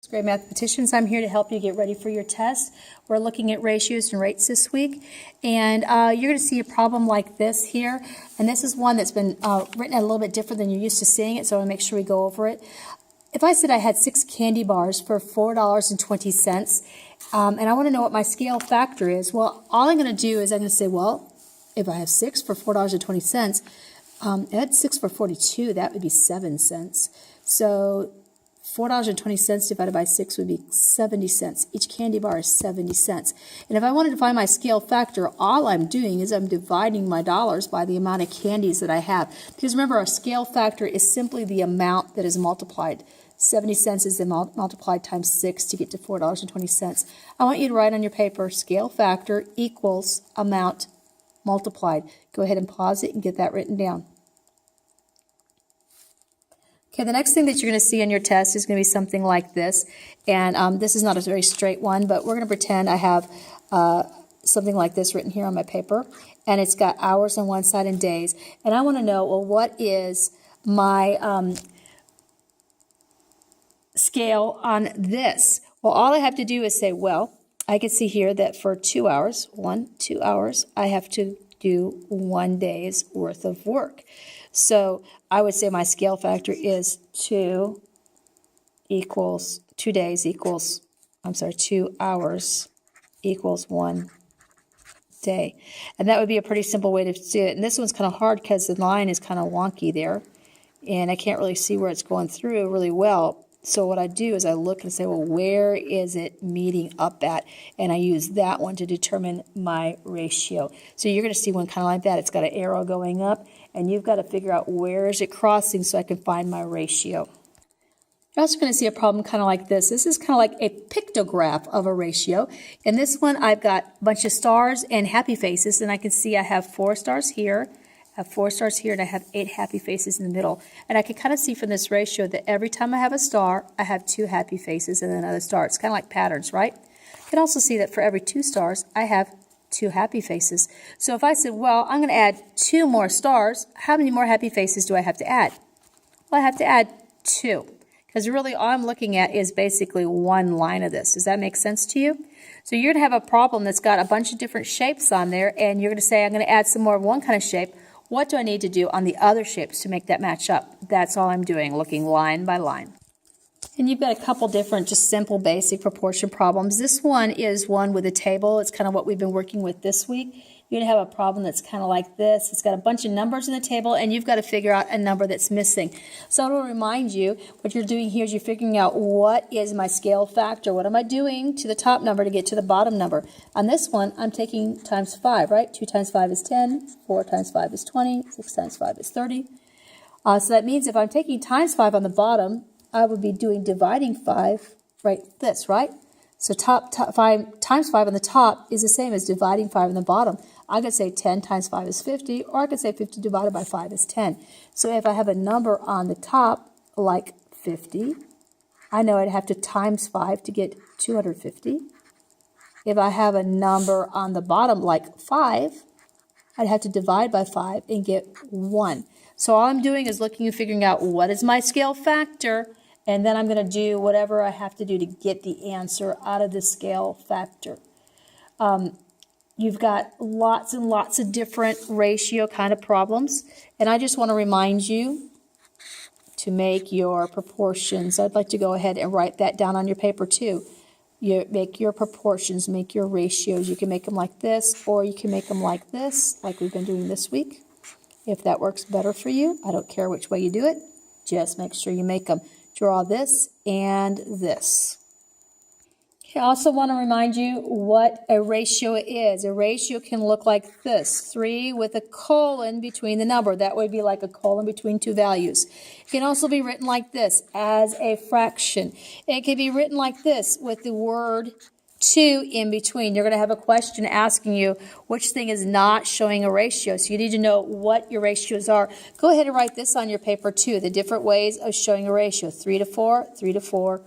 Grade Mathematicians. I'm here to help you get ready for your test. We're looking at ratios and rates this week, and you're going to see a problem like this here, and this is one that's been written a little bit different than you're used to seeing it, so I want to make sure we go over it. If I said I had 6 candy bars for $4.20, and I want to know what my scale factor is, well, all I'm going to do is I'm going to say, well, if I have 6 for $4.20, if I had 6 for 42, that would be 7 cents. So $4.20 divided by 6 would be 70 cents. Each candy bar is 70 cents. And if I wanted to find my scale factor, all I'm doing is I'm dividing my dollars by the amount of candies that I have. Because remember, our scale factor is simply the amount that is multiplied. 70 cents is then multiplied times 6 to get to $4.20. I want you to write on your paper, scale factor equals amount multiplied. Go ahead and pause it and get that written down. Okay, the next thing that you're going to see on your test is going to be something like this, and this is not a very straight one, but we're going to pretend I have something like this written here on my paper, and it's got hours on one side and days, and I want to know, well, what is my scale on this? Well, all I have to do is say, well, I can see here that for 2 hours, 2 hours, I have to do 1 day's worth of work. So I would say my scale factor is 2 hours equals 1 day. And that would be a pretty simple way to do it. And this one's kind of hard because the line is kind of wonky there. And I can't really see where it's going through really well. So what I do is I look and say, well, where is it meeting up at? And I use that one to determine my ratio. So you're going to see one kind of like that. It's got an arrow going up, and you've got to figure out where is it crossing so I can find my ratio. You're also going to see a problem kind of like this. This is kind of like a pictograph of a ratio. In this one, I've got a bunch of stars and happy faces, and I can see I have 4 stars here, I have 4 stars here, and I have 8 happy faces in the middle. And I can kind of see from this ratio that every time I have a star, I have 2 happy faces and another star. It's kind of like patterns, right? You can also see that for every 2 stars, I have 2 happy faces. So if I said, well, I'm going to add 2 more stars, how many more happy faces do I have to add? Well, I have to add 2. Because really all I'm looking at is basically one line of this. Does that make sense to you? So you're going to have a problem that's got a bunch of different shapes on there, and you're going to say, I'm going to add some more of one kind of shape. What do I need to do on the other shapes to make that match up? That's all I'm doing, looking line by line. And you've got a couple different just simple basic proportion problems. This one is one with a table. It's kind of what we've been working with this week. You're going to have a problem that's kind of like this. It's got a bunch of numbers in the table, and you've got to figure out a number that's missing. So I will remind you, what you're doing here is you're figuring out what is my scale factor. What am I doing to the top number to get to the bottom number? On this one, I'm taking times 5, right? 2 times 5 is 10, 4 times 5 is 20, 6 times 5 is 30. So that means if I'm taking times 5 on the bottom, I would be doing dividing 5 right this, right? So 5 times 5 on the top is the same as dividing 5 on the bottom. I could say 10 times 5 is 50, or I could say 50 divided by 5 is 10. So if I have a number on the top, like 50, I know I'd have to times 5 to get 250. If I have a number on the bottom, like 5, I'd have to divide by 5 and get 1. So all I'm doing is looking and figuring out what is my scale factor, and then I'm going to do whatever I have to do to get the answer out of the scale factor. You've got lots and lots of different ratio kind of problems, and I just want to remind you to make your proportions. I'd like to go ahead and write that down on your paper too. You make your proportions, make your ratios. You can make them like this, or you can make them like this, like we've been doing this week. If that works better for you, I don't care which way you do it. Just make sure you make them. Draw this and this. I also want to remind you what a ratio is. A ratio can look like this, 3 with a colon between the number. That would be like a colon between 2 values. It can also be written like this, as a fraction. It can be written like this, with the word 2 in between. You're going to have a question asking you which thing is not showing a ratio. So you need to know what your ratios are. Go ahead and write this on your paper too, the different ways of showing a ratio, 3 to 4, 3 to 4,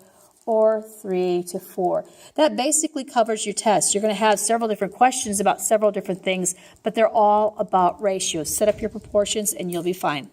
or 3 to 4. That basically covers your test. You're going to have several different questions about several different things, but they're all about ratios. Set up your proportions and you'll be fine.